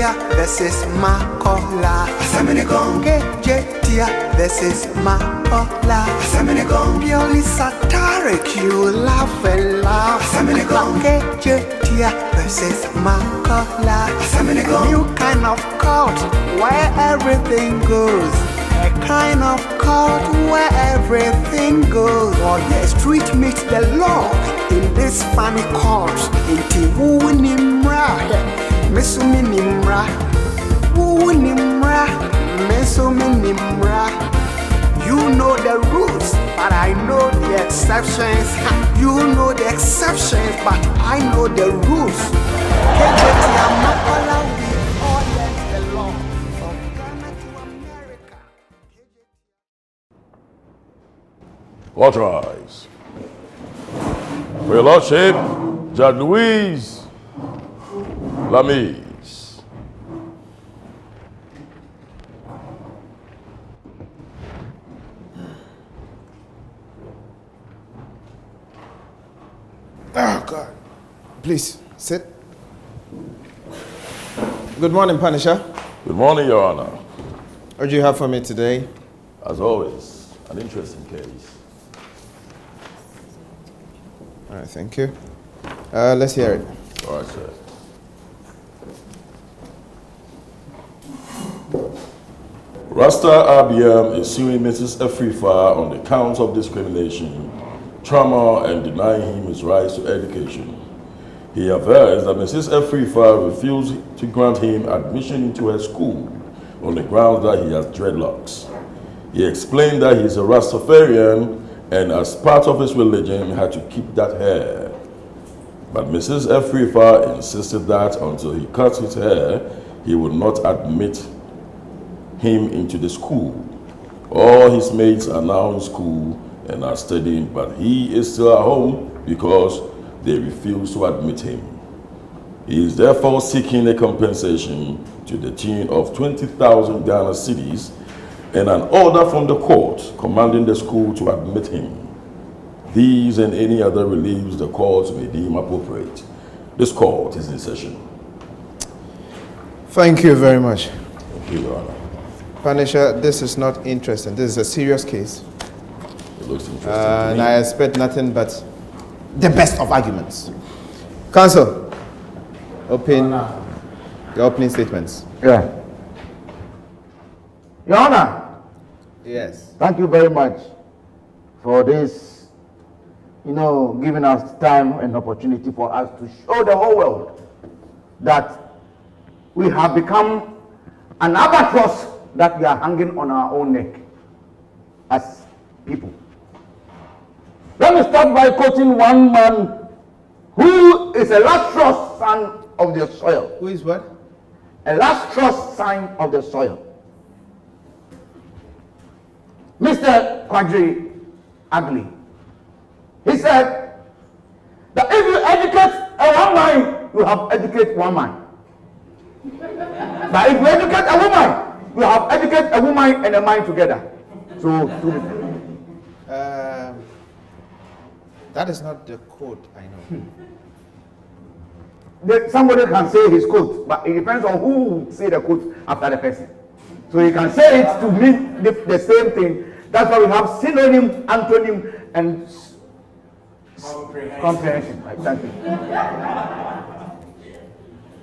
Kejetia versus Makola. Kejetia versus Makola. Purely satiric, you laugh and laugh. Kejetia versus Makola. A new kind of cult where everything goes. A kind of cult where everything goes. Oh yes, street meets the law in this funny cult. Inti wu nimra, mesumi nimra. Wu nimra, mesumi nimra. You know the rules, but I know the exceptions. You know the exceptions, but I know the rules. Kejetia Makola, we all learn the law. From Ghana to America. All rise. For your Lordship, Judge Louise Lamise. Oh, God. Please, sit. Good morning, Punisher. Good morning, Your Honor. What do you have for me today? As always, an interesting case. All right, thank you. Let's hear it. All right, sir. Rasta RBM is suing Mrs. Afrifa on the counts of discrimination, trauma, and denying him his rights to education. He avers that Mrs. Afrifa refused to grant him admission into her school on the grounds that he has dreadlocks. He explained that he is a Rastafarian and as part of his religion had to keep that hair. But Mrs. Afrifa insisted that until he cut his hair, he would not admit him into the school. All his mates are now in school and are studying, but he is still at home because they refuse to admit him. He is therefore seeking a compensation to the tune of 20,000 Ghana cedis and an order from the court commanding the school to admit him. These and any other reliefs the court may deem appropriate. This court is in session. Thank you very much. Thank you, Your Honor. Punisher, this is not interesting. This is a serious case. It looks interesting to And me. I expect nothing but the best of arguments. Counsel, open the opening statements. Yeah. Your Honor, Yes. thank you very much for this, giving us time and opportunity for us to show the whole world that we have become an albatross that we are hanging on our own neck as people. Let me start by quoting one man who is a lustrous son of the soil. Who is what? A lustrous sign of the soil. Mr. Quadri Ugly. He said that if you educate a one mind, you have educated one man. But if you educate a woman, you have educated a woman and a mind together. So, that is not the code, I know. somebody can say his quote, but it depends on who will say the quote after the person. So you can say it to mean the same thing. That's why we have synonym, antonym, and comprehension. Right, thank you.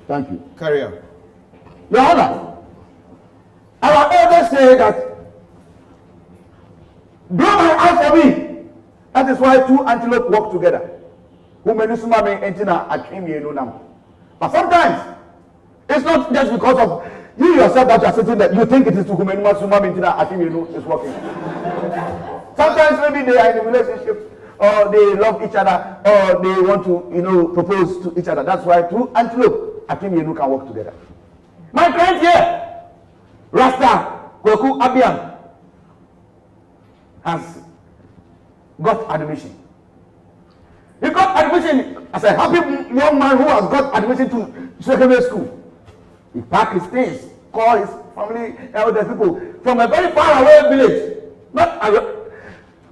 Thank you. Carry on. Your Honor, our elders say that blow my eyes for me. That is why two antelope walk together. But it's not just because of you yourself that you are sitting there. You think it is to whom is working. Sometimes maybe they are in a relationship, or they love each other, or they want to, propose to each other. That's why two antelope can work together. My friend here, Rasta Kweku Abiam, has got admission. He got admission as a happy young man who has got admission to secondary school. He packed his things, called his family, elder people from a very far away village, not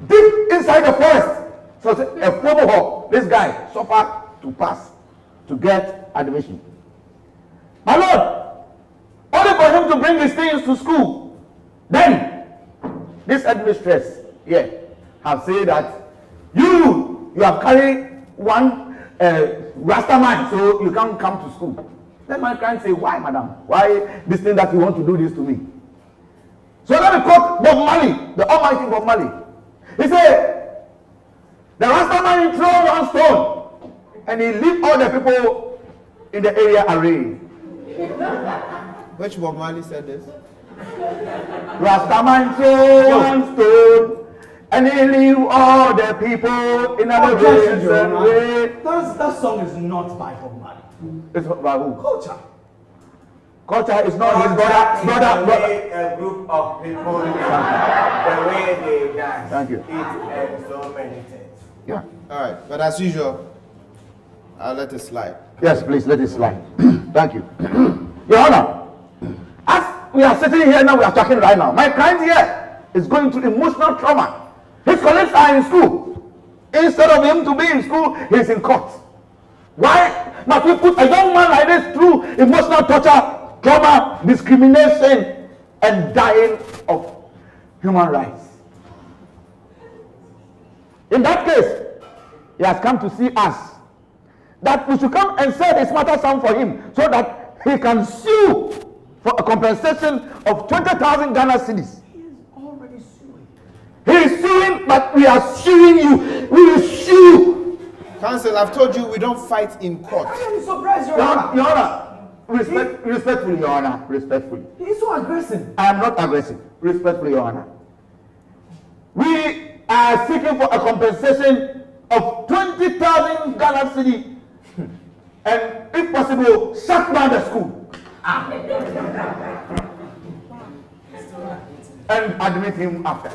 deep inside the forest. So a promo hall, this guy suffered to pass to get admission. My Lord, for him to bring his things to school. Then, this headmistress have said that you have carried one Rasta man, so you can't come to school. Then my client say, why, madam? Why this thing that you want to do this to me? So let me quote Bob Marley, the almighty Bob Marley. He said, the Rasta man threw one stone and he leave all the people in the area arrayed. Which Bob Marley said this? Rasta man threw one stone and he leave all the people in an array. That song is not by Bob Marley. It's by who? Culture. Culture is not his brother. A group of people, the way they dance. Thank you. It and so many things. Yeah. All right, but as usual, I'll let it slide. Yes, please let it slide. Thank you. Your Honor, as we are sitting here now, we are talking right now. My client here is going through emotional trauma. His colleagues are in school. Instead of him to be in school, he's in court. Why must we put a young man like this through emotional torture, trauma, discrimination, and dying of human rights? In that case, he has come to see us that we should come and say his matter sound for him so that he can sue for a compensation of 20,000 Ghana cedis. He is already suing. He is suing, but we are suing you. We will sue. Counsel, I've told you we don't fight in court. I am surprised, Your Your Honor. Honor, respectfully, Your Honor, respectfully. He is so aggressive. I am not aggressive. Respectfully, Your Honor. We are seeking for a compensation of 20,000 Ghana cedi. And if possible, shut down the school. And admit him after.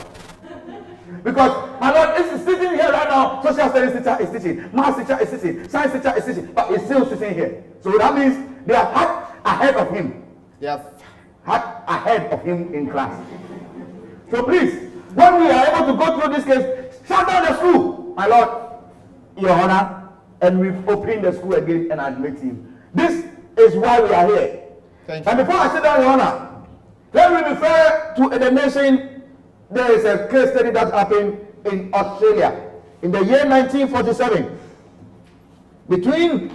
Because, my Lord, is sitting here right now. Social studies teacher is teaching. Math teacher is teaching. Science teacher is teaching. But he's still sitting here. So that means they are had ahead of him. They have Had ahead of him in class. So please, when we are able to go through this case, shut down the school, my Lord, Your Honor, and we open the school again and admit him. This is why we are here. Thank you. And before I sit down, Your Honor, let me refer to the nation. There is a case study that happened in Australia in the year 1947 between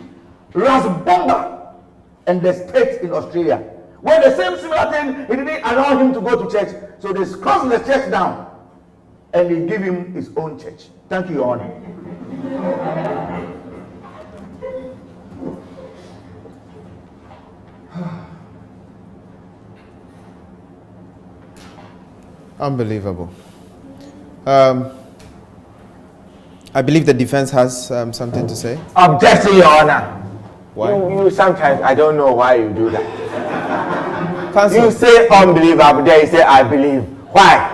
Ras Motown and the state in Australia, where the same similar thing, he didn't allow him to go to church, so they closed the church down and they give him his own church. Thank you, Your Honor. unbelievable. I believe the defense has something to say. Objection, Your Honor. Why? You sometimes, I don't know why you do that. Counsel, You say unbelievable, then you say I believe. Why?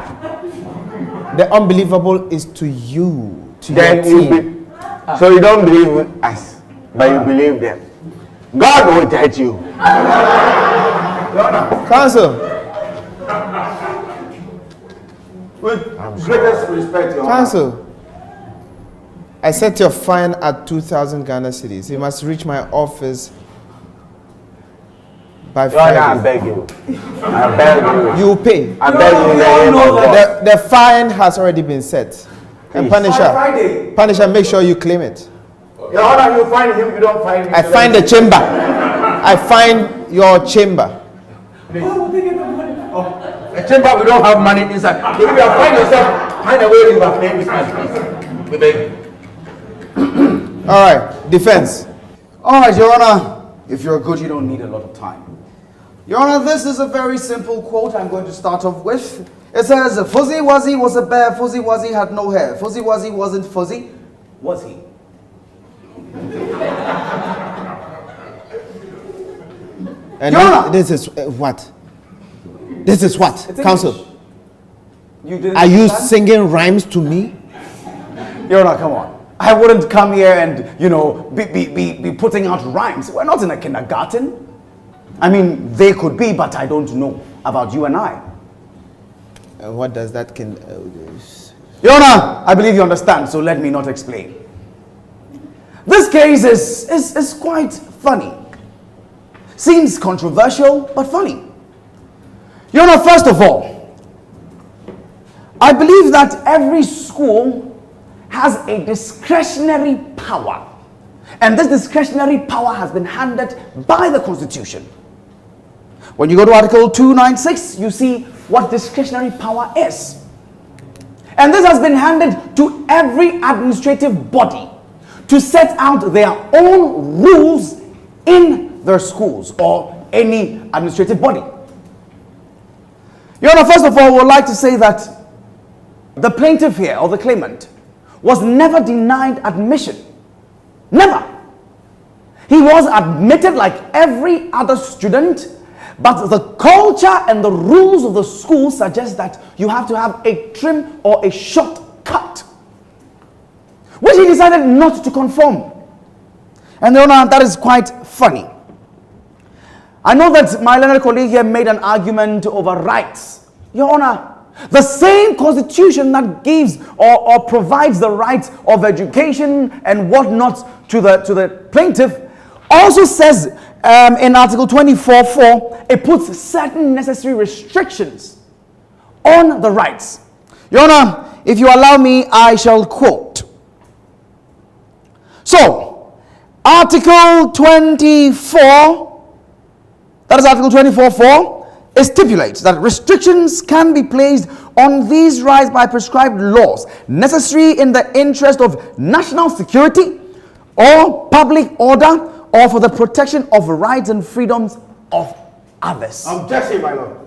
the unbelievable is to you, to Then your you team. so you don't believe us, but you believe them. God will judge you. Counsel, With greatest respect, Your Honor. Counsel, I set your fine at 2,000 Ghana cedis. You must reach my office by Your Honor, I Friday. beg you. I beg you. You pay. I beg you in the name of God. The fine has already been set. And Please. Punisher, Punisher, make sure you claim it. Your Honor, you find him, you don't find him. I find the chamber. I find your chamber. A chamber, we don't have money inside. If you find yourself, find a way you are playing business, please. We beg. All right, defense. All right, Your Honor. If you're good, you don't need a lot of time. Your Honor, this is a very simple quote I'm going to start off with. It says, Fuzzy Wuzzy was a bear, Fuzzy Wuzzy had no hair. Fuzzy Wuzzy wasn't fuzzy, was he? And Your Honor. this is what? This is what? It's Counsel, English. You didn't are you understand? singing rhymes to me? Your Honor, come on. I wouldn't come here and, be putting out rhymes. We're not in a kindergarten. I mean, they could be, but I don't know about you and I. And what does that Your Honor, I believe you understand, so let me not explain. This case is quite funny. Seems controversial, but funny. Your Honor, first of all, I believe that every school has a discretionary power. And this discretionary power has been handed by the Constitution. When you go to Article 296, you see what discretionary power is. And this has been handed to every administrative body to set out their own rules in their schools or any administrative body. Your Honor, first of all, I would like to say that the plaintiff here, or the claimant, was never denied admission. Never. He was admitted like every other student, but the culture and the rules of the school suggest that you have to have a trim or a short cut, which he decided not to conform. And Your Honor, that is quite funny. I know that my learned colleague here made an argument over rights. Your Honor, the same Constitution that gives or provides the right of education and whatnot to the plaintiff also says in Article 24(4), it puts certain necessary restrictions on the rights. Your Honor, if you allow me, I shall quote. So, Article 24, that is Article 24(4), it stipulates that restrictions can be placed on these rights by prescribed laws necessary in the interest of national security or public order or for the protection of rights and freedoms of others. Objection, my lord.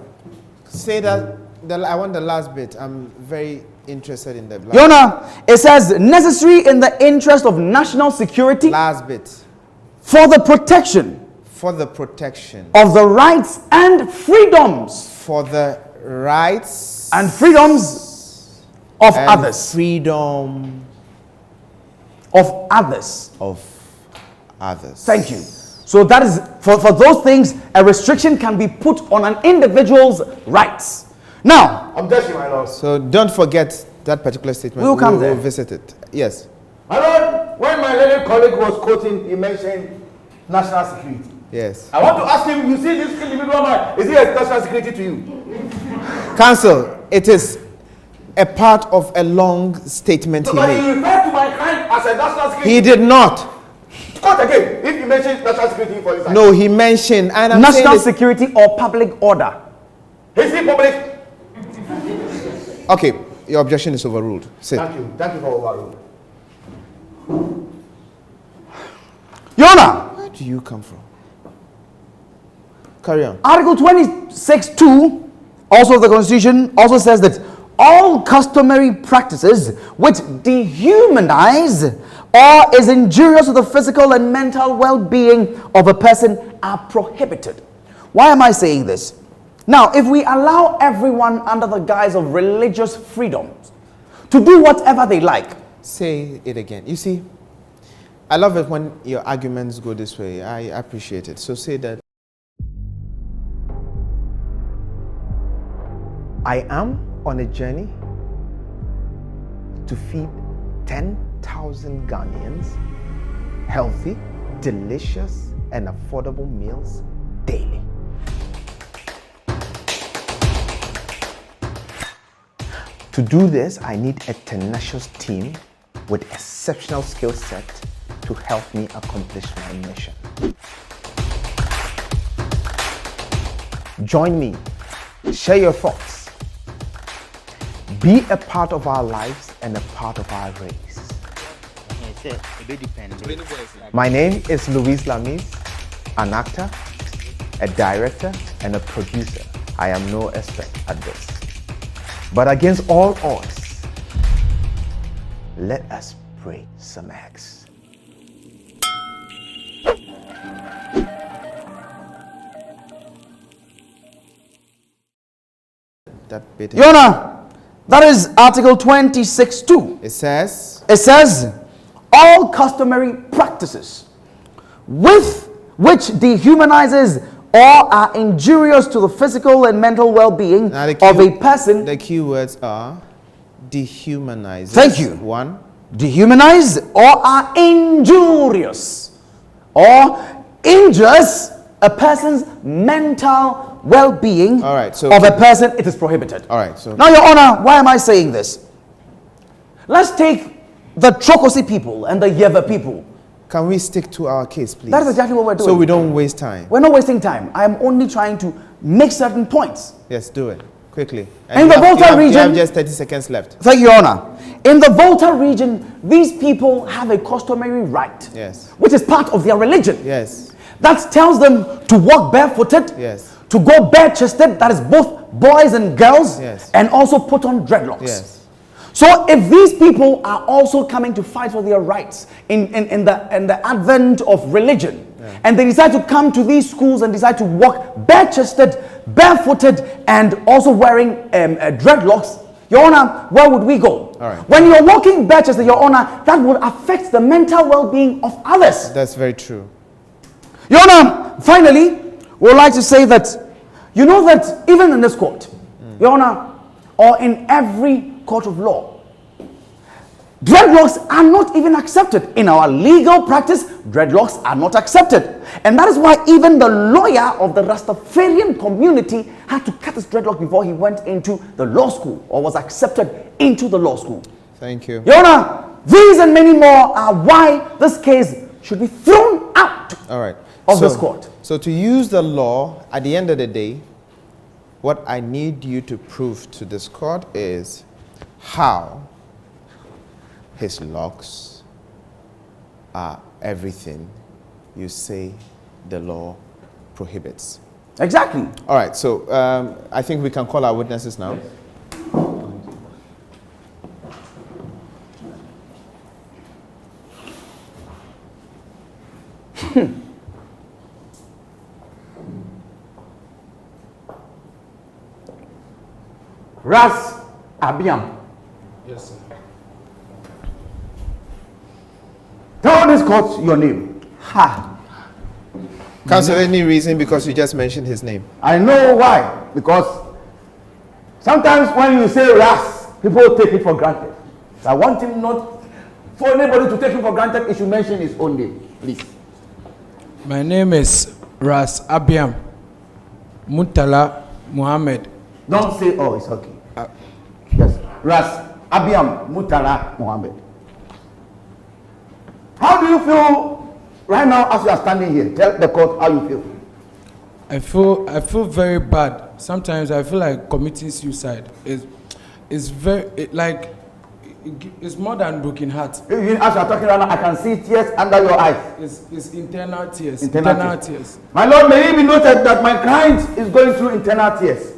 Say that. I want the last bit. I'm very interested in the last. Your Honor, it says necessary in the interest of national security. Last bit. For the protection. For the protection. Of the rights and freedoms. For the rights. And freedoms of others. Freedom. Of others. Of others. Thank you. So that is, for those things, a restriction can be put on an individual's rights. Now, Objection, my lord. So don't forget that particular statement. We'll come there. We'll visit it. Yes. My lord, when my learned colleague was quoting, he mentioned national security. Yes. I want to ask him, you see this individual man, is he a national security to you? Counsel, it is a part of a long statement he But made. he referred to my client as a national security. He did not. Quote again, if you mention national security for this. No, he mentioned and I'm national saying security or public order. Is he public? okay, your objection is overruled. Sit. Thank you for overruled. Your Honor, Where do you come from? Carry on. Article 26(2), also of the Constitution, also says that all customary practices which dehumanize or is injurious to the physical and mental well-being of a person are prohibited. Why am I saying this? Now, if we allow everyone under the guise of religious freedoms to do whatever they like. Say it again. You see, I love it when your arguments go this way. I appreciate it. So say that. I am on a journey to feed 10,000 Ghanaians healthy, delicious, and affordable meals daily. To do this, I need a tenacious team with exceptional skill set to help me accomplish my mission. Join me, share your thoughts, be a part of our lives and a part of our race. My name is Luis Lamis, an actor, a director, and a producer. I am no expert at this. But against all odds, let us break some eggs. That bit. Your Honor, that is Article 26(2). It says, all customary practices with which dehumanizes or are injurious to the physical and mental well-being of a person. The key words are dehumanize. Thank you. One. Dehumanize or are injurious or injures a person's mental well-being All right, so of a person, it is prohibited. All right, so Now, Your Honor, why am I saying this? Let's take the Trokosi people and the Yeva people. can we stick to our case, please? That is exactly what we're doing. So we don't waste time. We're not wasting time. I'm only trying to make certain points. Yes, do it quickly. In the Volta you region- have just 30 seconds left. Thank you, Your Honor. In the Volta region, these people have a customary right, Yes. which is part of their religion. Yes. That tells them to walk barefooted, Yes. to go bare-chested, that is both boys and girls, Yes. and also put on dreadlocks. Yes. So if these people are also coming to fight for their rights in the advent of religion, and they decide to come to these schools and decide to walk bare-chested, barefooted, and also wearing dreadlocks, Your Honor, where would we go? All right. When you're walking bare-chested, Your Honor, that will affect the mental well-being of others. That's very true. Your Honor, finally, we would like to say that, you know that even in this court, Your Honor, or in every court of law, dreadlocks are not even accepted. In our legal practice, dreadlocks are not accepted. And that is why even the lawyer of the Rastafarian community had to cut his dreadlock before he went into the law school or was accepted into the law school. Thank you. Your Honor, these and many more are why this case should be thrown out All right. of this court. So to use the law, at the end of the day, what I need you to prove to this court is how his locks are everything you say the law prohibits. Exactly. All right, so I think we can call our witnesses now. Ras Abiam. Yes, sir. Tell this court your name. Ha. Counsel, any reason because you just mentioned his name? I know why. Because sometimes when you say Ras, people take it for granted. So I want him not for anybody to take him for granted. He should mention his own name, please. My name is Ras Abiam Mutala Muhammad. Don't say, oh, it's okay. Yes. Ras Abiam Mutala Mohammed. How do you feel right now as you are standing here? Tell the court how you feel. I feel very bad. Sometimes I feel like committing suicide. It's more than broken heart. As you are talking right now, I can see tears under your eyes. It's internal tears. Internal tears. My Lord, may it be noted that my client is going through internal tears.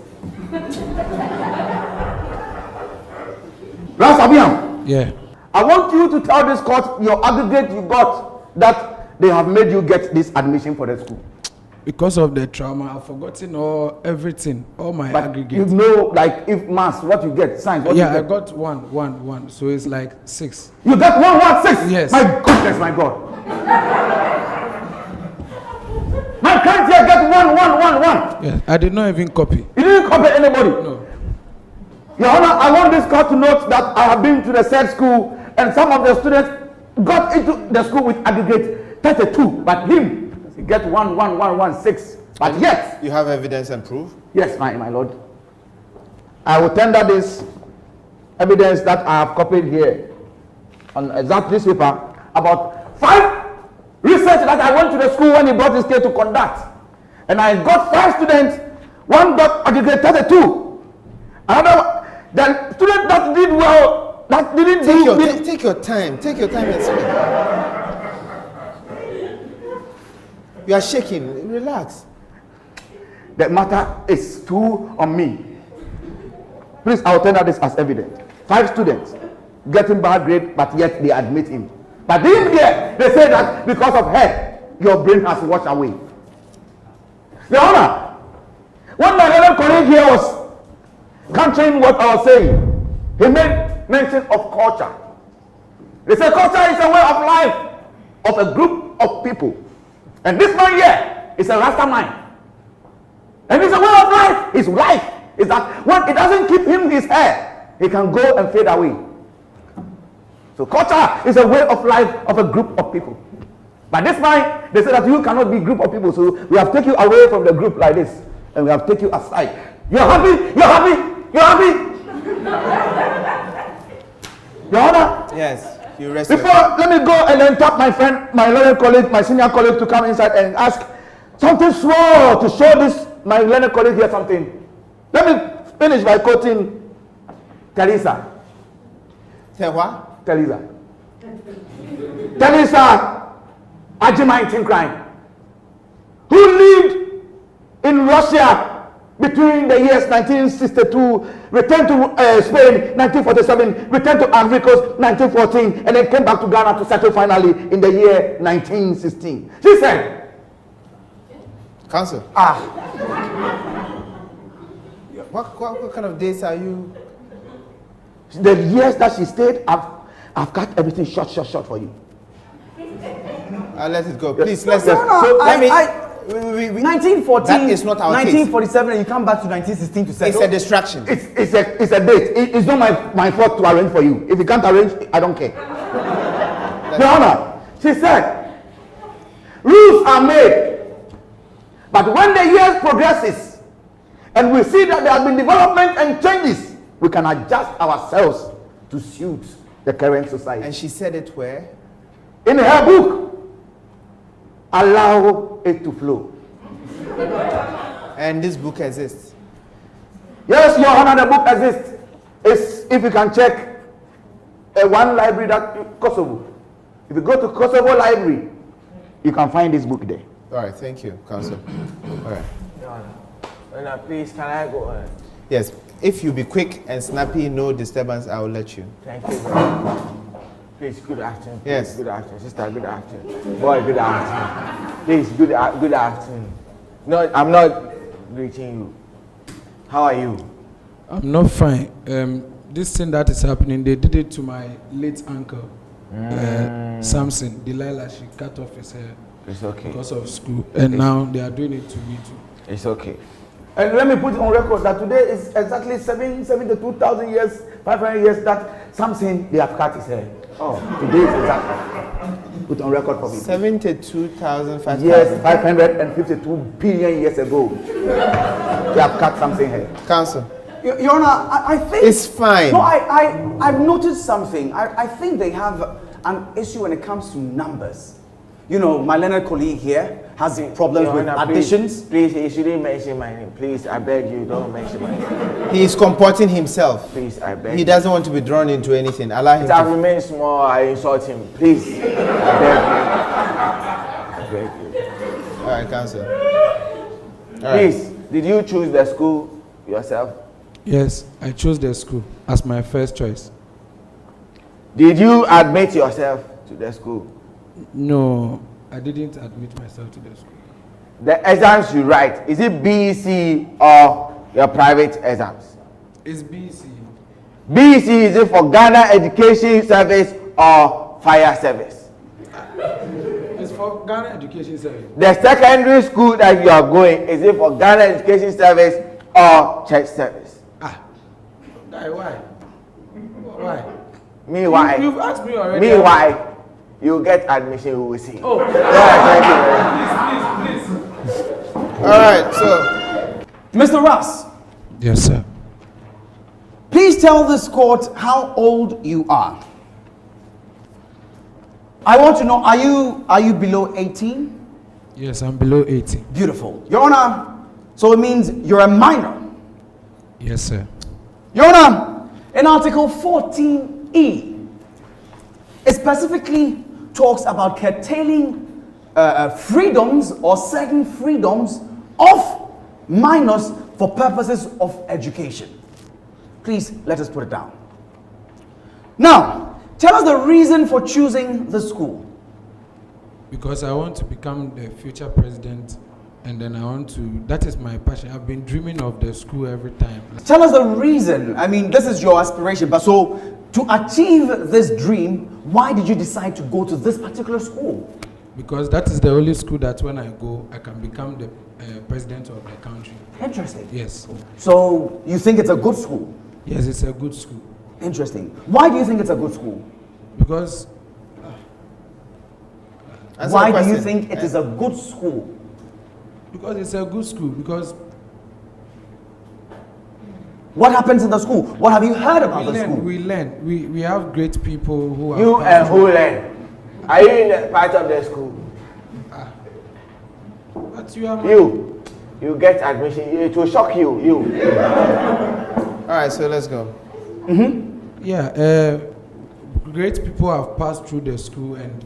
Ras Abiam, Yeah. I want you to tell this court your aggregate you got that they have made you get this admission for the school. Because of the trauma, I've forgotten everything, all my But aggregate. you know, like if maths, what you get, science, what Yeah, you I get. got one. So it's like 6. You got 116? Yes. My goodness, my God. My client here get 1. Yeah, I did not even copy. You didn't copy anybody. No. Your Honor, I want this court to note that I have been to the said school and some of the students got into the school with aggregate 32, but him, he get 116. But yet, You have evidence and proof? yes, my Lord, I will tender this evidence that I have copied here on that newspaper about 5 research that I went to the school when he brought his case to conduct. And I got 5 students, one got aggregate 32. Another, the student that did well, that didn't do Take your time. Take your time and speak. You are shaking. Relax. the matter is too on me. Please, I will tender this as evidence. 5 students getting bad grade, but yet they admit him. But in here, they say that because of head, your brain has washed away. Your Honor, when my other colleague here was countering what I was saying, he made mention of culture. They say culture is a way of life of a group of people. And this man here is a Rasta man. And it's a way of life. His life is that when it doesn't keep him his hair, he can go and fade away. So culture is a way of life of a group of people. But this man, they say that you cannot be a group of people, so we have taken you away from the group like this. and we have taken you aside. You're happy? You're happy? You're happy? Your Honor? Yes, you rest. Before, let me go and then tap my friend, my learned colleague, my senior colleague to come inside and ask something small to show this, my learned colleague here something. Let me finish by quoting Teresa. Say what? Teresa. Teresa Ajimaintin crime, who lived in Russia between the years 1962, returned to Spain 1947, returned to Africa 1914, and then came back to Ghana to settle finally in the year 1916. She said, Counsel. What kind of dates are you? the years that she stayed, I've got everything short for you. I'll let it go. Please, let's. Yes. So, let me. 1914, That is not our 1947, and you come back to 1916 to say It's a distraction. It's a date. It's not my fault to arrange for you. If you can't arrange, I don't care. Your Honor, she said, rules are made, but when the years progresses, and we see that there have been development and changes, we can adjust ourselves to suit the current society. And she said it where? In her book, Allow It to Flow. And this book exists. Yes, Your Honor, the book exists. It's, if you can check one library that Kosovo. If you go to Kosovo library, you can find this book there. All right, thank you, Counsel. All right. Your Honor, please, can I go on? Yes, if you be quick and snappy, no disturbance, I will let you. Thank you very much. Please, good afternoon. Please, Yes. Good afternoon. Sister, good afternoon. Boy, good afternoon. Please, good afternoon. No, I'm not greeting you. How are you? I'm not fine. This thing that is happening, they did it to my late uncle, Samson. Delilah, she cut off his hair It's okay. because of school. And now they are doing it to me too. It's okay. And let me put it on record that today is exactly 72,000 years, 500 years that Samson, they have cut his hair. Oh, today is exactly. Put on record for me. 72,500. Yes, 552 billion years ago. They have cut Samson hair. Counsel. Your Honor, I think It's fine. No, I've noticed something. I think they have an issue when it comes to numbers. You know, my learned colleague here has problems Your with Honor, additions. Please, you shouldn't mention my name. Please, I beg you, don't mention my name. He is comporting himself. Please, I beg He you. doesn't want to be drawn into anything. Allow him If I to. remain small, I insult him. Please, I beg you. I beg you. All right, Counsel. All right. Please, did you choose the school yourself? Yes, I chose the school as my first choice. Did you admit yourself to the school? No, I didn't admit myself to the school. The exams you write, is it BC or your private exams? It's BC. BC, is it for Ghana Education Service or Fire Service? It's for Ghana Education Service. The secondary school that you are going, is it for Ghana Education Service or Church Service? Guy, why? Why? Me, why? You've asked me already. Me, why? You get admission, we will see. Oh. Yeah, thank you. Please. All right, so. Mr. Ras, Yes, sir. please tell this court how old you are. I want to know, are you below 18? Yes, I'm below 18. Beautiful. Your Honor, so it means you're a minor. Yes, sir. Your Honor, in Article 14E, it specifically talks about curtailing freedoms or certain freedoms of minors for purposes of education. Please, let us put it down. Now, tell us the reason for choosing the school. Because I want to become the future president, and then I want to, that is my passion. I've been dreaming of the school every time. Tell us the reason. I mean, this is your aspiration, but so to achieve this dream, why did you decide to go to this particular school? Because that is the only school that when I go, I can become the president of the country. Interesting. Yes. So you think it's a good school? Yes, it's a good school. Interesting. Why do you think it's a good school? Because Answer Why the do you question. think it is a good school? it's a good school. Because What happens in the school? What have you heard about the school? We learn. We have great people who are. You and who learn? Are you in the part of the school? But you are. You get admission. It will shock you. All right, so let's go. Yeah, great people have passed through the school, and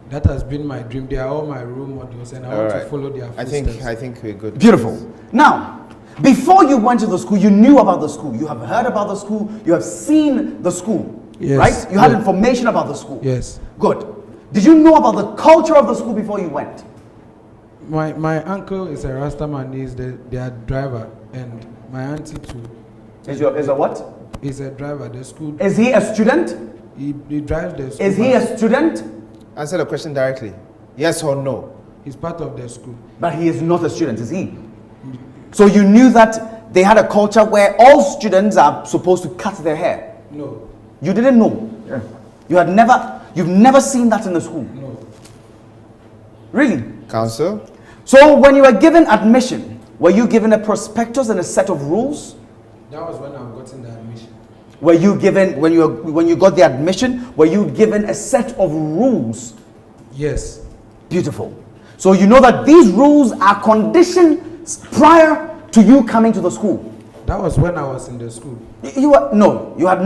that has been my dream. They are all my role models, and I want to follow their footsteps. I think we're good. Beautiful. Now, before you went to the school, you knew about the school. You have heard about the school. You have seen the school. Yes. Right? You had information about the school. Yes. Good. Did you know about the culture of the school before you went? My uncle is a Rasta man. He's their driver, and my auntie too. Is a what? He's a driver. The school. Is he a student? He drives the school. Is he a student? Answer the question directly. Yes or no? He's part of the school. But he is not a student, is he? So you knew that they had a culture where all students are supposed to cut their hair? No. You didn't know? Yeah. You've never seen that in the school? No. Really? Counsel? So when you were given admission, were you given a prospectus and a set of rules? That was when I got in the admission. Were you given, when you got the admission, were you given a set of rules? Yes. Beautiful. So you know that these rules are conditions prior to you coming to the school. That was when I was in the school. You had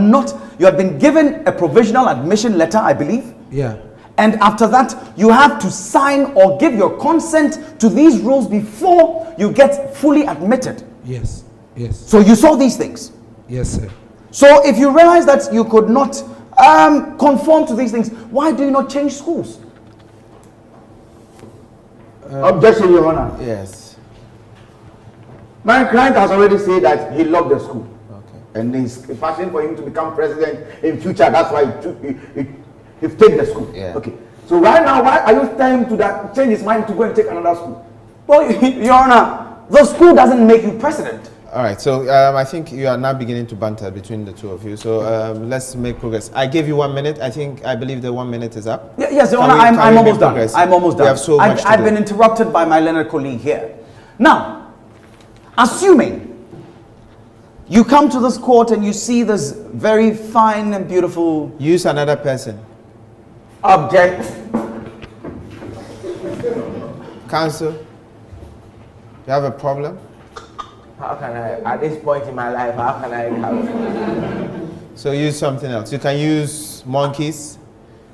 not. You had been given a provisional admission letter, I believe. Yeah. And after that, you have to sign or give your consent to these rules before you get fully admitted. Yes. Yes. So you saw these things. Yes, sir. So if you realize that you could not conform to these things, why do you not change schools? Objection, Your Honor. Yes. My client has already said that he loved the school. Okay. And he's passion for him to become president in future. That's why he take the school. Yeah. Okay. So right now, why are you telling him to change his mind to go and take another school? Well, Your Honor, the school doesn't make you president. All right, so I think you are now beginning to banter between the two of you. So let's make progress. I gave you 1 minute. I believe the 1 minute is up. Yes, Your Honor, I'm almost done. I'm almost done. We have so much to I've do. been interrupted by my learned colleague here. Now, assuming you come to this court and you see this very fine and beautiful... Use another person. Object. Counsel, you have a problem? How can I, at this point in my life, how can I have... So use something else. You can use monkeys.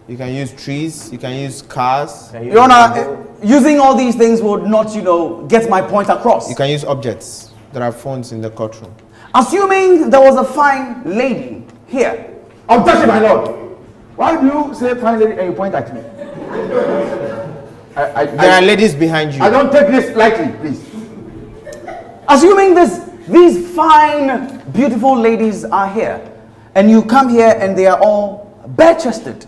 You can use trees. You can use cars. Your Honor, using all these things would not, get my point across. You can use objects. There are phones in the courtroom. Assuming there was a fine lady here. Objection, my lord. Why do you say fine lady and you point at me? There are ladies behind you. I don't take this lightly, please. Assuming these fine, beautiful ladies are here, and you come here and they are all bare-chested,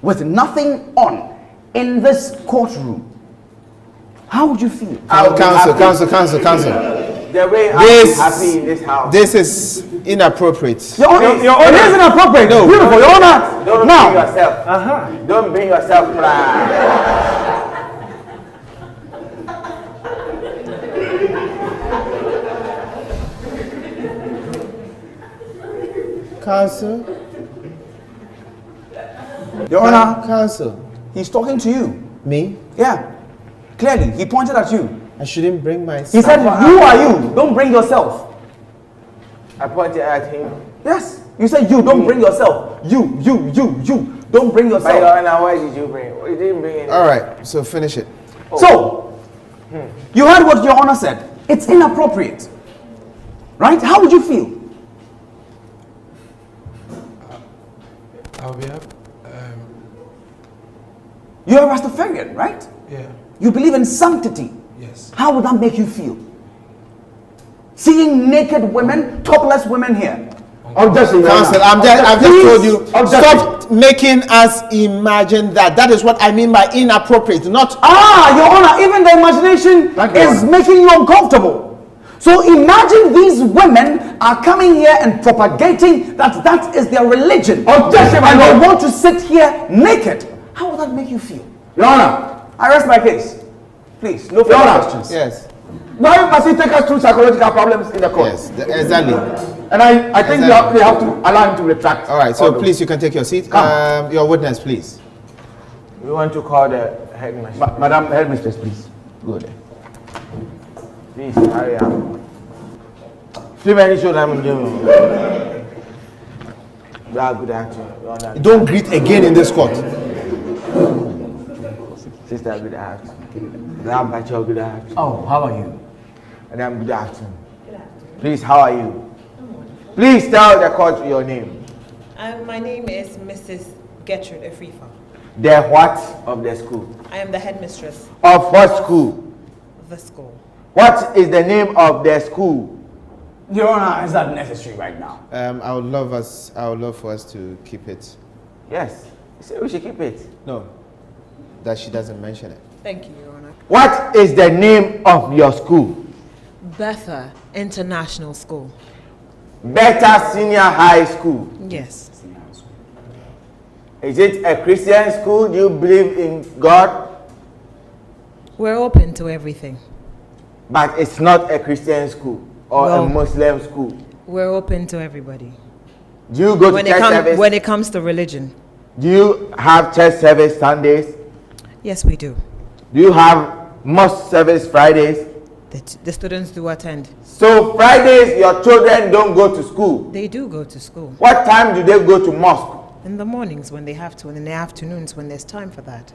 with nothing on, in this courtroom, how would you feel? Counsel. The way I'm happy in this house. This is inappropriate. Your Honor, it is inappropriate. No. Beautiful, Your Honor. Don't bring yourself. Don't bring yourself pride. Counsel. Your Honor. Counsel. He's talking to you. Me? Yeah. Clearly, he pointed at you. I shouldn't bring myself. He said, "Who are you? Don't bring yourself." I pointed at him. Yes. You said you don't bring yourself. You. Don't bring yourself. By Your Honor, why did you bring? You didn't bring it. All right, so finish it. So, you heard what Your Honor said. It's inappropriate. Right? How would you feel? I'll be up. You're a Rastafarian, right? Yeah. You believe in sanctity. Yes. How would that make you feel? Seeing naked women, topless women here. Objection, Your Counsel, Honor. I've just told you, Objection. stop making us imagine that. That is what I mean by inappropriate, not... Your Honor, even the imagination is making you uncomfortable. So imagine these women are coming here and propagating that is their religion. Objection, my and lord. they want to sit here naked. How will that make you feel? Your Honor. I rest my case. Please, no further Your Honor. questions. Yes. Why must he take us through psychological problems in the court? Yes, exactly. And I think Exactly. we have to allow him to retract. All right, so those. please, you can take your seat. Come. Your witness, please. We want to call the headmaster. Madam Headmistress, please. Go there. Please, hurry up. Too many children I'm doing. Good afternoon. Don't greet again in this court. Sister, good afternoon. Grandpa, good afternoon. Oh, how are you? Madam, good afternoon. Please, how are you? Please tell the court your name. My name is Mrs. Gertrude Efrifa. The what of the school? I am the headmistress Of what school? of the school. What is the name of the school? Your Honor, is that necessary right now? I would love for us to keep it. Yes. You say we should keep it. No, that she doesn't mention it. Thank you, Your Honor. What is the name of your school? Betha International School. Better Senior High School. Yes. Is it a Christian school? Do you believe in God? We're open to everything. But it's not a Christian school or Well, a Muslim school. We're open to everybody. Do you go to church service? When it comes to religion, Do you have church service Sundays? yes, we do. Do you have mosque service Fridays? The students do attend. So Fridays your children don't go to school. They do go to school. What time do they go to mosque? In the mornings when they have to, and in the afternoons when there's time for that.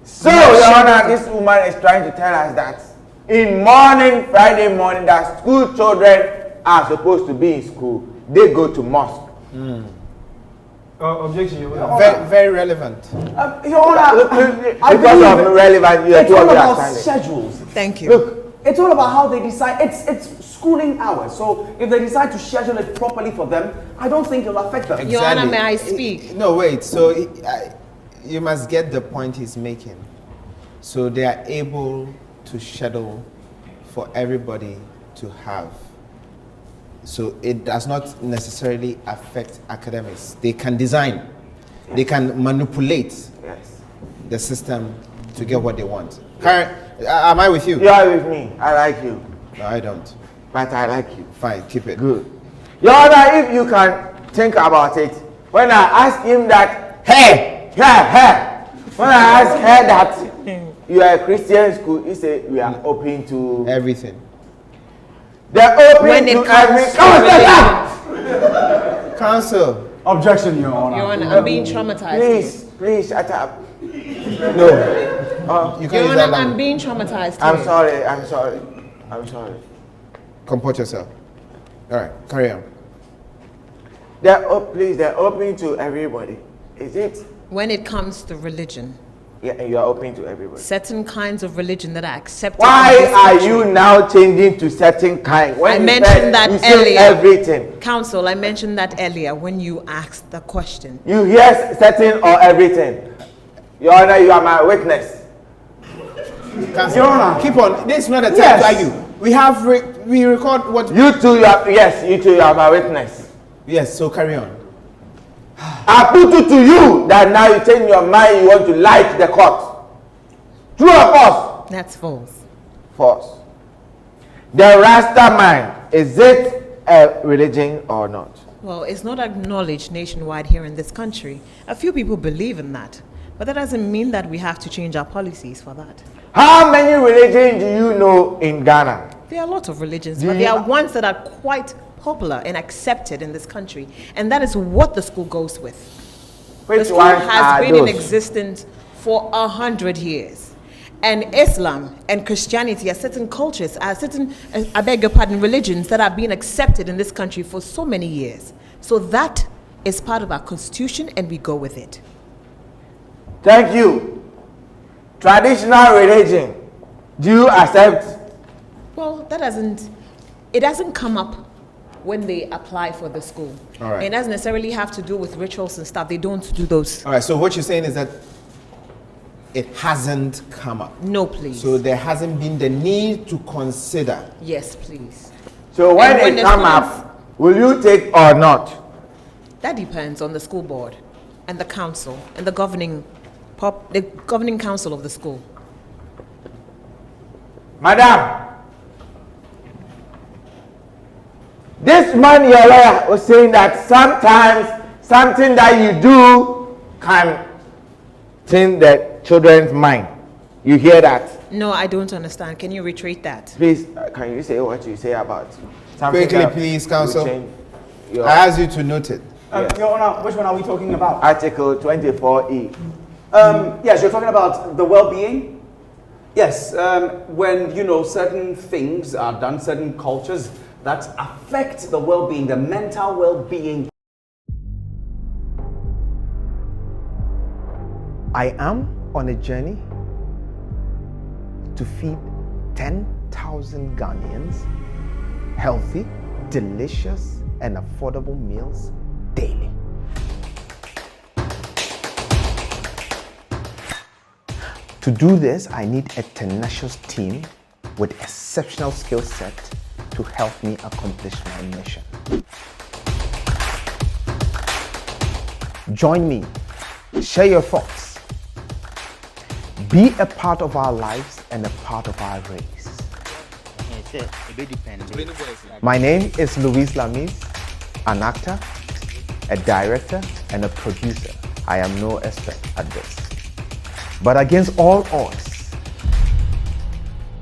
So Your Honor, this woman is trying to tell us that in morning, Friday morning, that school children are supposed to be in school. They go to mosque. Objection, Your Honor. Very, very relevant. Your Honor, I Because believe of relevant, you are it's two all of you are about standing. schedules. Thank you. Look, It's all about how they decide. It's schooling hours. So if they decide to schedule it properly for them, I don't think it'll affect them. Your Honor, may I speak? No, wait. So you must get the point he's making. So they are able to schedule for everybody to have. So it does not necessarily affect academics. They can design, they can manipulate yes. the system to get what they want. Karen, am I with you? You are with me. I like you. No, I don't. But I like you. Fine, keep it. Good. Your Honor, if you can think about it, when I asked him that, hey, when I asked her that you are a Christian school, he said we are open to Everything. they're open When it to comes every. to Come on, stand up! Counsel. Objection, Your Honor. Your Honor, I'm being traumatized. Please shut up. No. You Your can use Honor, that I'm language. being traumatized. I'm here. sorry. Comport yourself. All right, carry on. They're open to everybody. Is it? When it comes to religion, Yeah, you are open to everybody. certain kinds of religion that are accepted. Why in this are country. you now changing to certain kind? When I you mentioned said that you say earlier. everything. Counsel, I mentioned that earlier when you asked the question. You hear certain or everything. Your Honor, you are my witness. Counsel, Your Honor. keep on. This is not a time Yes. to argue. We record what. You two, you are my witness. Yes, so carry on. I put it to you that now you change your mind, you want to lie to the court. True or false? That's false. False. The Rasta man, is it a religion or not? Well, it's not acknowledged nationwide here in this country. A few people believe in that. But that doesn't mean that we have to change our policies for that. How many religions do you know in Ghana? There are a lot of religions, Do but you- there are ones that are quite popular and accepted in this country. And that is what the school goes with. The Which school ones has are been in those? existence for 100 years. And Islam and Christianity are certain cultures, are certain, I beg your pardon, religions that are being accepted in this country for so many years. So that is part of our constitution and we go with it. Thank you. Traditional religion, do you accept? Well, it doesn't come up when they apply for the school. All right. It doesn't necessarily have to do with rituals and stuff. They don't do those. All right, so what you're saying is that it hasn't come up. No, please. So there hasn't been the need to consider. Yes, please. So when And when it the come students- up, will you take or not? That depends on the school board and the council and the governing council of the school. Madam, this man, your lawyer, was saying that sometimes something that you do can change the children's mind. You hear that? No, I don't understand. Can you reiterate that? Please, can you say what you say about something Quickly, that please, will counsel. change your- I ask you to note it. Yes. Your Honor, which one are we talking about? Article 24E. Yes, you're talking about the well-being. Yes, when certain things are done, certain cultures that affect the well-being, the mental well-being. I am on a journey to feed 10,000 Ghanaians healthy, delicious, and affordable meals daily. To do this, I need a tenacious team with exceptional skill set to help me accomplish my mission. Join me, share your thoughts, be a part of our lives and a part of our race. My name is Liezer-Legacy, an actor, a director, and a producer. I am no expert at this. But against all odds,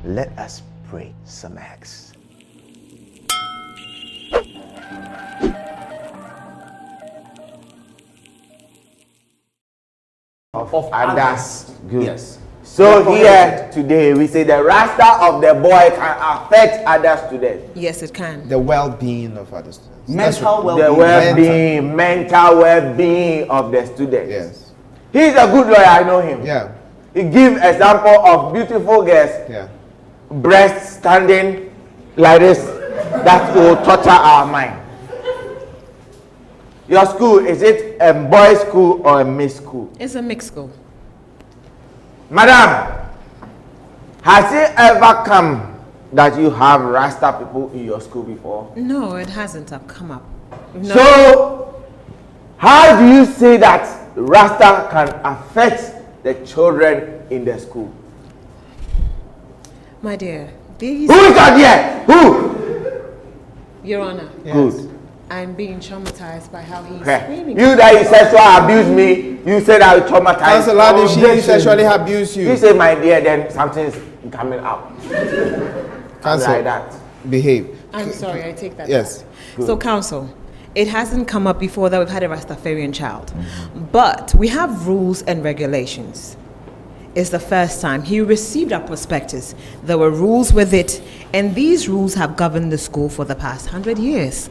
let us break some eggs. Of others. Good. Yes. So here today we say the rasta of the boy can affect other students. Yes, it can. The well-being of other students. Mental The well-being. well-being, mental well-being of the students. Yes. He's a good lawyer, I know him. Yeah. He gives example of beautiful girls, Yeah. breasts standing like this, that will torture our mind. Your school, is it a boys' school or a mixed school? It's a mixed school. Madam, has it ever come that you have Rasta people in your school before? No, it hasn't come up. No. So, how do you say that Rasta can affect the children in the school? My dear, these. Who is that here? Who? Your Honor, Good. I'm being traumatized by how he's Okay. screaming. You that you sexually abuse me, you said I will traumatize. Counsel, how did she sexually abuse you? You say my dear, then something's coming up. Counsel, Like that. behave. I'm sorry, I take that Yes. back. So, counsel, it hasn't come up before that we've had a Rastafarian child. But we have rules and regulations. It's the first time he received our prospectus. There were rules with it, and these rules have governed the school for the past 100 years.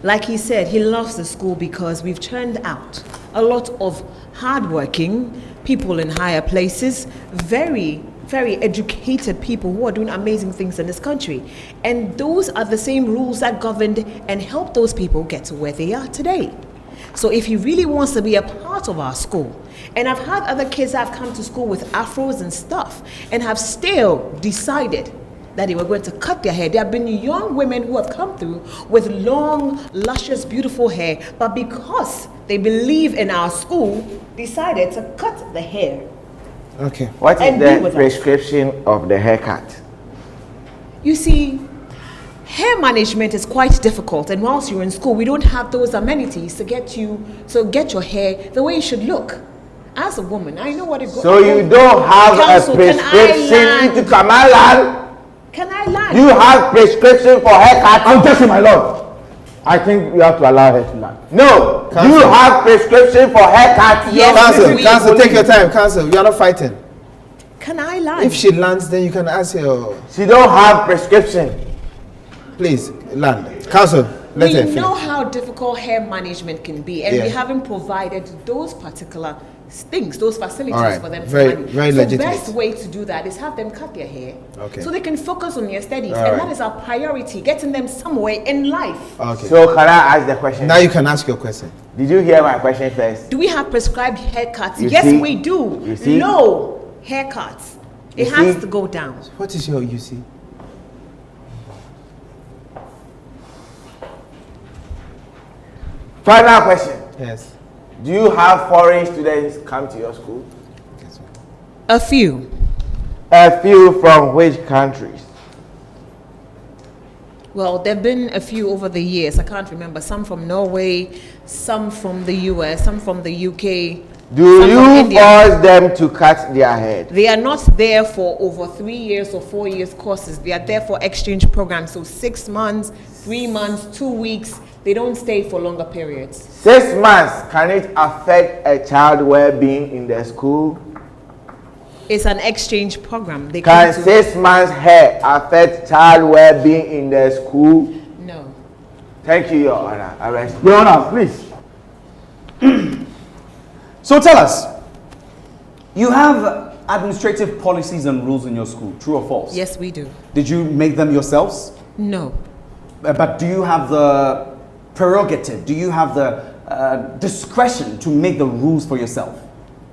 Like he said, he loves the school because we've turned out a lot of hardworking people in higher places, very educated people who are doing amazing things in this country. And those are the same rules that governed and helped those people get to where they are today. So if he really wants to be a part of our school, and I've had other kids that have come to school with afros and stuff and have still decided that they were going to cut their hair. There have been young women who have come through with long, luscious, beautiful hair, but because they believe in our school, decided to cut the hair. Okay. What is And be the with us. prescription of the haircut? You see, hair management is quite difficult, and whilst you're in school, we don't have those amenities to get your hair the way you should look. As a woman, I know what it goes. So you don't have Counsel, a can I prescription land? into Kamalan? Can I land? You have prescription for haircut? I'm just my lord. I think you have to allow her to land. No, Counsel. you have prescription for haircut. Yes, Counsel, we- counsel, take your time. Counsel, you are not fighting. Can I land? If she lands, then you can ask her. She don't have prescription. Please, land. Counsel, let we her finish. know how difficult hair management can be, and we Yeah. haven't provided those particular things, those facilities All right. for them Very- to manage. very so legitimate. best way to do that is have them cut their hair, Okay. so they can focus on their studies, All and right. that is our priority, getting them somewhere in life. Okay. So can I ask the question? Now you can ask your question. Did you hear my question first? Do we have prescribed haircuts? You Yes, see? we do. You see? Low haircuts. It You has see? to go down. What is your UC? Final question. Yes. Do you have foreign students come to your school? A few. A few from which countries? Well, there have been a few over the years. I can't remember. Some from Norway, some from the US, some from the UK. Do some from you India. force them to cut their hair? They are not there for over 3 years or 4 years courses. They are there for exchange programs. So 6 months, 3 months, 2 weeks. They don't stay for longer periods. 6 months, can it affect a child well-being in the school? It's an exchange program. They Can come to 6 months hair affect child well-being in the school? No. Thank you, Your Honor. Arrest. Your Honor, please. So tell us, you have administrative policies and rules in your school, true or false? Yes, we do. Did you make them yourselves? No. But do you have the prerogative? Do you have the discretion to make the rules for yourself?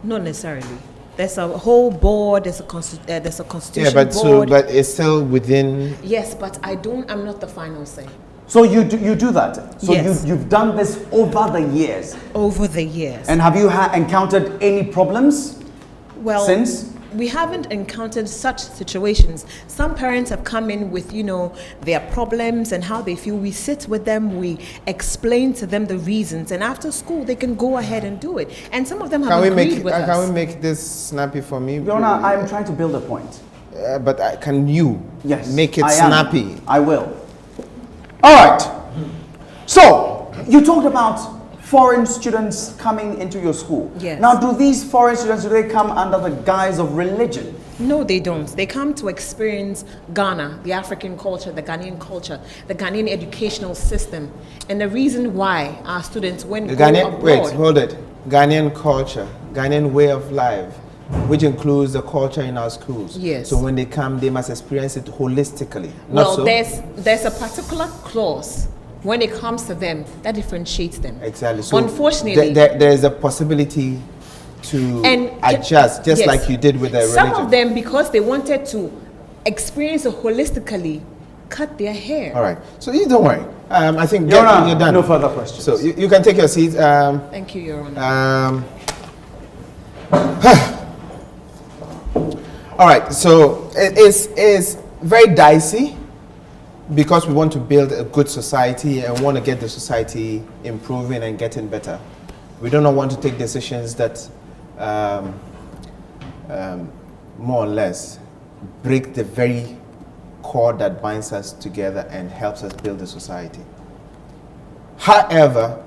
Not necessarily. There's a whole board. There's a constitution Yeah, but board. but it's still within. Yes, but I'm not the final say. So you do that. So Yes. you've done this over the years. Over the years. And have you encountered any problems Well, since? we haven't encountered such situations. Some parents have come in with, their problems and how they feel. We sit with them, we explain to them the reasons, and after school they can go ahead and do it. And some of them have agreed with us. Can we make this snappy for me? Your Honor, I'm trying to build a point. But can you make it I am. snappy? I will. All right. So you talked about foreign students coming into your school. Yes. Now, do these foreign students, do they come under the guise of religion? No, they don't. They come to experience Ghana, the African culture, the Ghanaian educational system. And the reason why our students, when The go Ghanaian, abroad... wait, hold it. Ghanaian culture, Ghanaian way of life, which includes the culture in our schools. Yes. So when they come, they must experience it holistically. Well, there's a particular clause when it comes to them that differentiates them. Exactly. So unfortunately, there is a possibility to adjust, just yes, like you did with the religion. some of them, because they wanted to experience it holistically, cut their hair. All right. So you don't worry. I think Your Honor, you're done. no further questions. So you can take your seat. Thank you, Your Honor. All right. So it is very dicey because we want to build a good society and want to get the society improving and getting better. We do not want to take decisions that more or less break the very cord that binds us together and helps us build a society. However,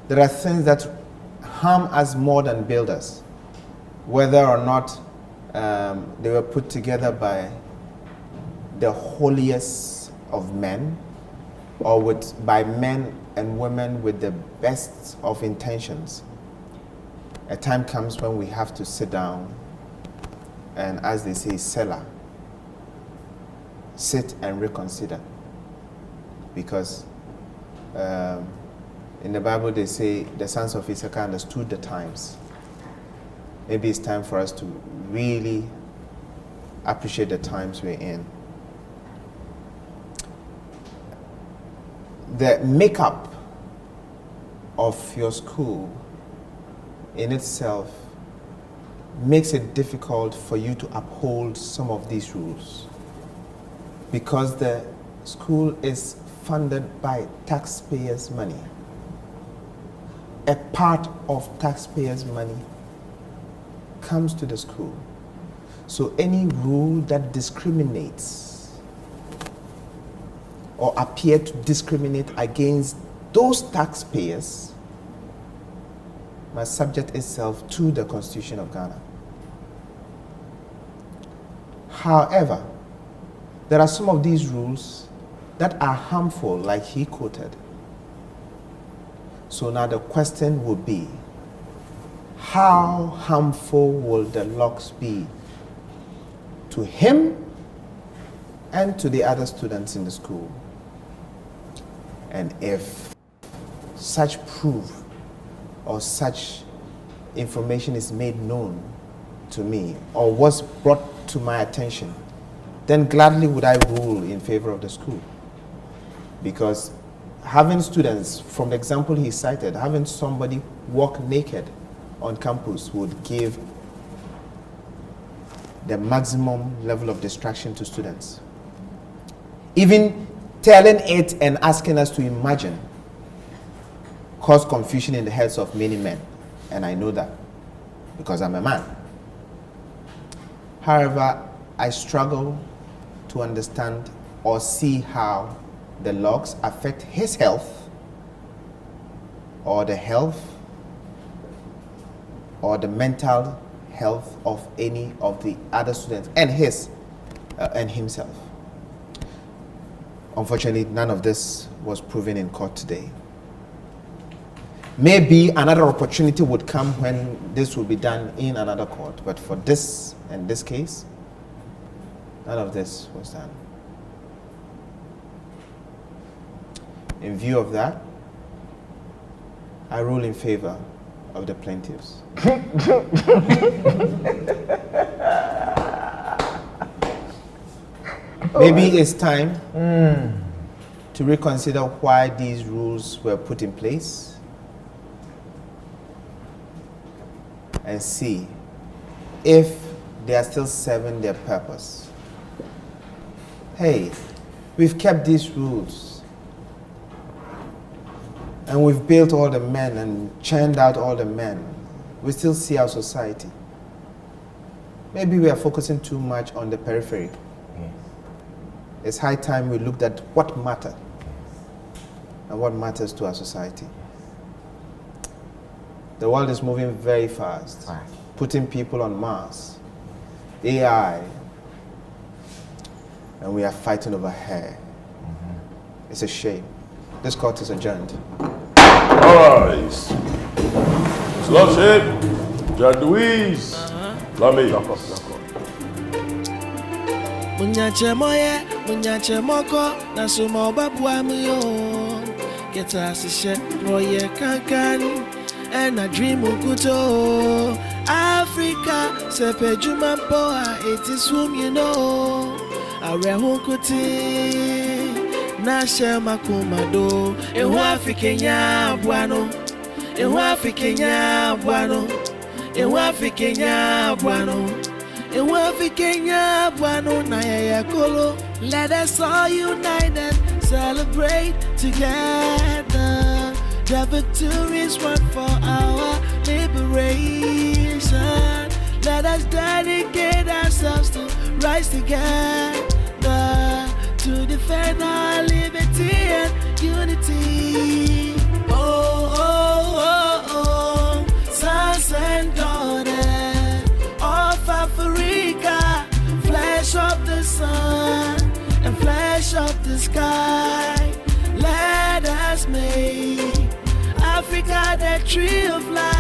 there are things that harm us more than build us, whether or not they were put together by the holiest of men or by men and women with the best of intentions. A time comes when we have to sit down and, as they say, selah, sit and reconsider. Because in the Bible they say the sons of Issachar understood the times. Maybe it's time for us to really appreciate the times we're in. The makeup of your school in itself makes it difficult for you to uphold some of these rules, because the school is funded by taxpayers' money. A part of taxpayers' money comes to the school. So any rule that discriminates or appear to discriminate against those taxpayers must subject itself to the Constitution of Ghana. However, there are some of these rules that are harmful, like he quoted. So now the question would be, how harmful will the locks be to him and to the other students in the school? And if such proof or such information is made known to me or was brought to my attention, then gladly would I rule in favor of the school. Because having students, from the example he cited, having somebody walk naked on campus would give the maximum level of distraction to students. Even telling it and asking us to imagine caused confusion in the heads of many men. And I know that because I'm a man. However, I struggle to understand or see how the logs affect his health or the health or the mental health of any of the other students and himself. Unfortunately, none of this was proven in court today. Maybe another opportunity would come when this will be done in another court, but for this and this case, none of this was done. In view of that, I rule in favor of the plaintiffs. Maybe it's time to reconsider why these rules were put in place and see if they are still serving their purpose. Hey, we've kept these rules and we've built all the men and churned out all the men. We still see our society. Maybe we are focusing too much on the periphery. It's high time we looked at what matters and what matters to our society. The world is moving very fast, putting people on Mars, AI, and we are fighting over hair. It's a shame. This court is adjourned. All right. Slotship, Judge Louise, Lamy. Munyache moye, munyache moko, nasuma obabwa miyo. Geta asishe, roye kankani, and I dream ukuto. Africa, sepe jumampoa, it is whom you know. Arehunkuti, nashe makumado. Ehu Afrikenya buano, Ehu Afrikenya buano, Ehu Afrikenya buano. Let us all unite and celebrate together. The victory is won for our liberation. Let us dedicate ourselves to rise together to defend our liberty and unity. Oh, oh, oh, oh, sons and daughters of Africa, flesh of the sun and flesh of the sky. Let us make Africa the tree of life.